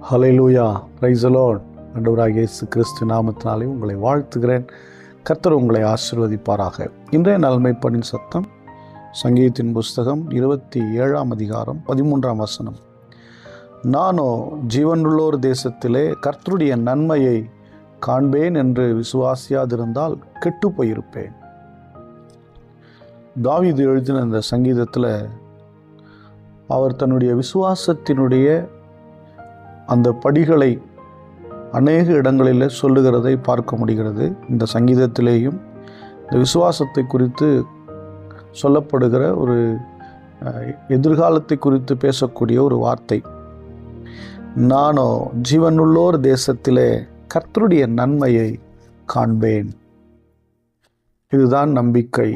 Hallelujah, praise the Lord. ஆண்டவராகிய இயேசு கிறிஸ்து நாமத்தினாலே உங்களை வாழ்த்துகிறேன். கர்த்தர் உங்களை ஆசீர்வதிப்பாராக. இன்றைய நல்மைப்படின் சத்தம் சங்கீதத்தின் புஸ்தகம் 27ஆம் அதிகாரம் 13ஆம் வசனம். நானோ ஜீவனுள்ளோர் தேசத்திலே கர்த்தருடைய நன்மையை காண்பேன் என்று விசுவாசியாதிருந்தால் கெட்டு போயிருப்பேன். தாவீது எழுதின இந்த சங்கீதத்தில் அவர் தன்னுடைய விசுவாசத்தினுடைய அந்த படிகளை அநேக இடங்களில் சொல்லுகிறதை பார்க்க முடிகிறது. இந்த சங்கீதத்திலேயும் இந்த விசுவாசத்தை குறித்து சொல்லப்படுகிற ஒரு எதிர்காலத்தை குறித்து பேசக்கூடிய ஒரு வார்த்தை. நானோ ஜீவனுள்ளோர் தேசத்திலே கர்த்தருடைய நன்மையை காண்பேன். இதுதான் நம்பிக்கை,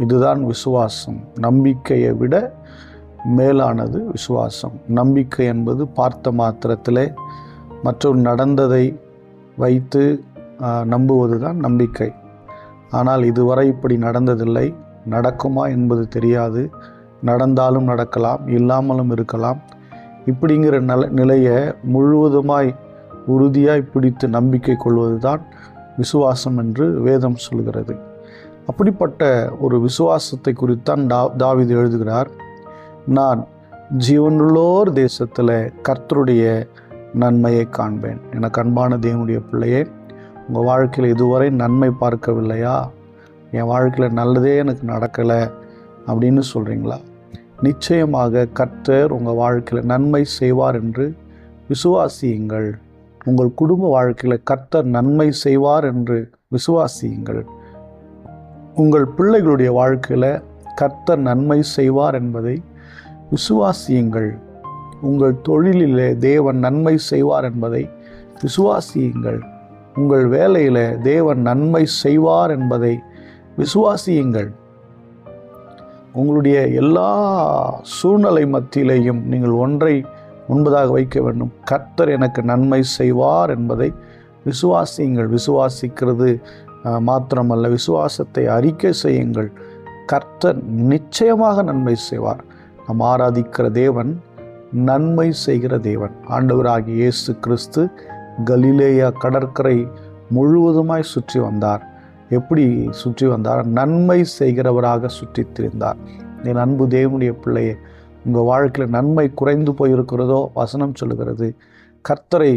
இதுதான் விசுவாசம். நம்பிக்கையை விட மேலானது விசுவாசம். நம்பிக்கை என்பது பார்த்த மாத்திரத்திலே மற்றும் நடந்ததை வைத்து நம்புவது தான் நம்பிக்கை. ஆனால் இதுவரை இப்படி நடந்ததில்லை, நடக்குமா என்பது தெரியாது, நடந்தாலும் நடக்கலாம், இல்லாமலும் இருக்கலாம். இப்படிங்கிற நிலையை முழுவதுமாய் உறுதியாய் பிடித்து நம்பிக்கை கொள்வது தான் விசுவாசம் என்று வேதம் சொல்கிறது. அப்படிப்பட்ட ஒரு விசுவாசத்தை குறித்தான் தாவீது எழுதுகிறார். நான் ஜீவனுள்ளோர் தேசத்தில் கர்த்தருடைய நன்மையை காண்பேன். எனக்கு அன்பான தேவனுடைய பிள்ளையே, உங்கள் வாழ்க்கையில் இதுவரை நன்மை பார்க்கவில்லையா? என் வாழ்க்கையில் நல்லதே எனக்கு நடக்கலை அப்படின்னு சொல்கிறீங்களா? நிச்சயமாக கர்த்தர் உங்கள் வாழ்க்கையில் நன்மை செய்வார் என்று விசுவாசியுங்கள். உங்கள் குடும்ப வாழ்க்கையில் கர்த்தர் நன்மை செய்வார் என்று விசுவாசியுங்கள். உங்கள் பிள்ளைகளுடைய வாழ்க்கையில் கர்த்தர் நன்மை செய்வார் என்பதை விசுவாசியுங்கள். உங்கள் தொழிலிலே தேவன் நன்மை செய்வார் என்பதை விசுவாசியுங்கள். உங்கள் வேலையில் தேவன் நன்மை செய்வார் என்பதை விசுவாசியுங்கள். உங்களுடைய எல்லா சூழ்நிலை மத்தியிலேயும் நீங்கள் ஒன்றை முன்பதாக வைக்க வேண்டும்: கர்த்தர் எனக்கு நன்மை செய்வார் என்பதை விசுவாசியுங்கள். விசுவாசிக்கிறது மாத்திரமல்ல, விசுவாசத்தை அறிக்கை செய்யுங்கள். கர்த்தர் நிச்சயமாக நன்மை செய்வார். நாம் ஆராதிக்கிற தேவன் நன்மை செய்கிற தேவன். ஆண்டவராகிய இயேசு கிறிஸ்து கலிலேயா கடற்கரை முழுவதுமாய் சுற்றி வந்தார். எப்படி சுற்றி வந்தார்? நன்மை செய்கிறவராக சுற்றி திரிந்தார். என் அன்பு தேவனுடைய பிள்ளையே, உங்கள் வாழ்க்கையில் நன்மை குறைந்து போயிருக்கிறதோ? வசனம் சொல்லுகிறது, கர்த்தரை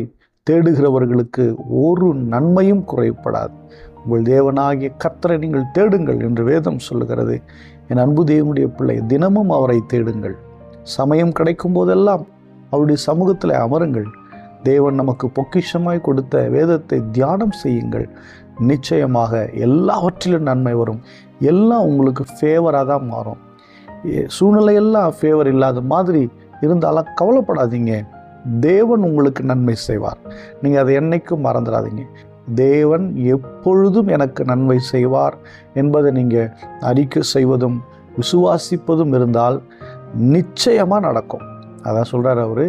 தேடுகிறவர்களுக்கு ஒரு நன்மையும் குறைப்படாது. உங்கள் தேவனாகிய கர்த்தரை நீங்கள் தேடுங்கள் என்று வேதம் சொல்லுகிறது. என் அன்பு தேவனுடைய பிள்ளை, தினமும் அவரை தேடுங்கள். சமயம் கிடைக்கும் போதெல்லாம் அவருடைய சமூகத்தில் அமருங்கள். தேவன் நமக்கு பொக்கிஷமாய் கொடுத்த வேதத்தை தியானம் செய்யுங்கள். நிச்சயமாக எல்லாவற்றிலும் நன்மை வரும். எல்லாம் உங்களுக்கு ஃபேவராக தான் மாறும். சூழ்நிலையெல்லாம் ஃபேவர் இல்லாத மாதிரி இருந்தாலும் கவலைப்படாதீங்க. தேவன் உங்களுக்கு நன்மை செய்வார். நீங்கள் அதை என்னைக்கும் மறந்துடாதீங்க. தேவன் எப்பொழுதும் எனக்கு நன்மை செய்வார் என்பதை நீங்கள் அறிக்கை செய்வதும் விசுவாசிப்பதும் இருந்தால் நிச்சயமாக நடக்கும். அதான் சொல்கிறார் அவர்,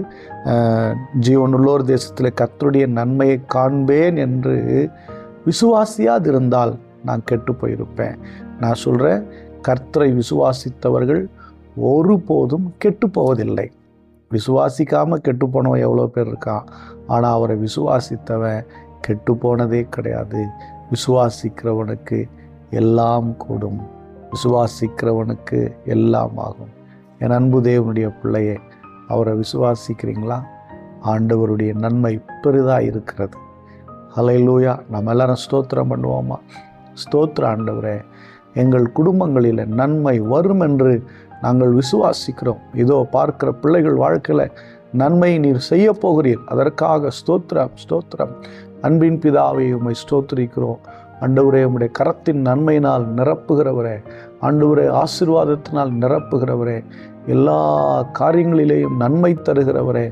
ஜீவனுள்ளோர் தேசத்தில் கர்த்தருடைய நன்மையை காண்பேன் என்று விசுவாசியாதிருந்தால் நான் கெட்டு போயிருப்பேன். நான் சொல்கிறேன், கர்த்தரை விசுவாசித்தவர்கள் ஒருபோதும் கெட்டு போவதில்லை. விசுவாசிக்காமல் கெட்டு போனவன் எவ்வளோ பேர் இருக்கான். ஆனால் அவரை விசுவாசித்தவன் கெட்டு போனதே கிடையாது. விசுவாசிக்கிறவனுக்கு எல்லாம் கூடும், விசுவாசிக்கிறவனுக்கு எல்லாம் ஆகும். என் அன்பு தேவனுடைய பிள்ளையே, அவரை விசுவாசிக்கிறீங்களா? ஆண்டவருடைய நன்மை பெரிதாக இருக்கிறது. ஹல்லேலூயா. நம்ம எல்லாரும் ஸ்தோத்திரம் பண்ணுவோமா? ஸ்தோத்திர ஆண்டவரே, எங்கள் குடும்பங்களில் நன்மை வரும் என்று நாங்கள் விசுவாசிக்கிறோம். இதோ பார்க்கிற பிள்ளைகள் வாழ்க்கையில் நன்மை நீர் செய்ய போகிறீர். அதற்காக ஸ்தோத்திரம், ஸ்தோத்திரம். அன்பின் பிதாவை உம்மை ஸ்தோத்திரிக்கிறோம். ஆண்டவரே, உம்முடைய கரத்தின் நன்மையினால் நிரப்புகிறவரே, ஆண்டவரே ஆசீர்வாதத்தினால் நிரப்புகிறவரே, எல்லா காரியங்களிலேயும் நன்மை தருகிறவரே,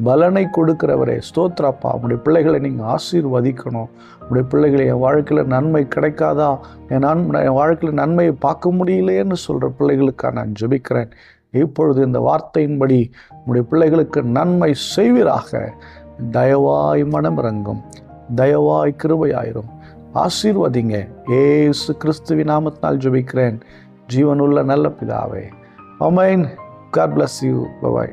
பலனை கொடுக்கிறவரே, ஸ்தோத்திரப்பா. உம்முடைய பிள்ளைகளை நீங்கள் ஆசீர்வதிக்கணும். உம்முடைய பிள்ளைகளை என் வாழ்க்கையில் நன்மை கிடைக்காதா, என் வாழ்க்கையில் நன்மையை பார்க்க முடியலேன்னு சொல்கிற பிள்ளைகளுக்காக நான் ஜெபிக்கிறேன். இப்பொழுது இந்த வார்த்தையின்படி உம்முடைய பிள்ளைகளுக்கு நன்மை செய்வீராக. தயவாய் மனம் இறங்கும், தயவாய் கிருபையாயிரும். ஆசீர்வதிங்க. இயேசு கிறிஸ்துவின் நாமத்தினால் ஜெபிக்கிறேன் ஜீவனுள்ள நல்ல பிதாவே. ஆமென். God bless you. Bye bye.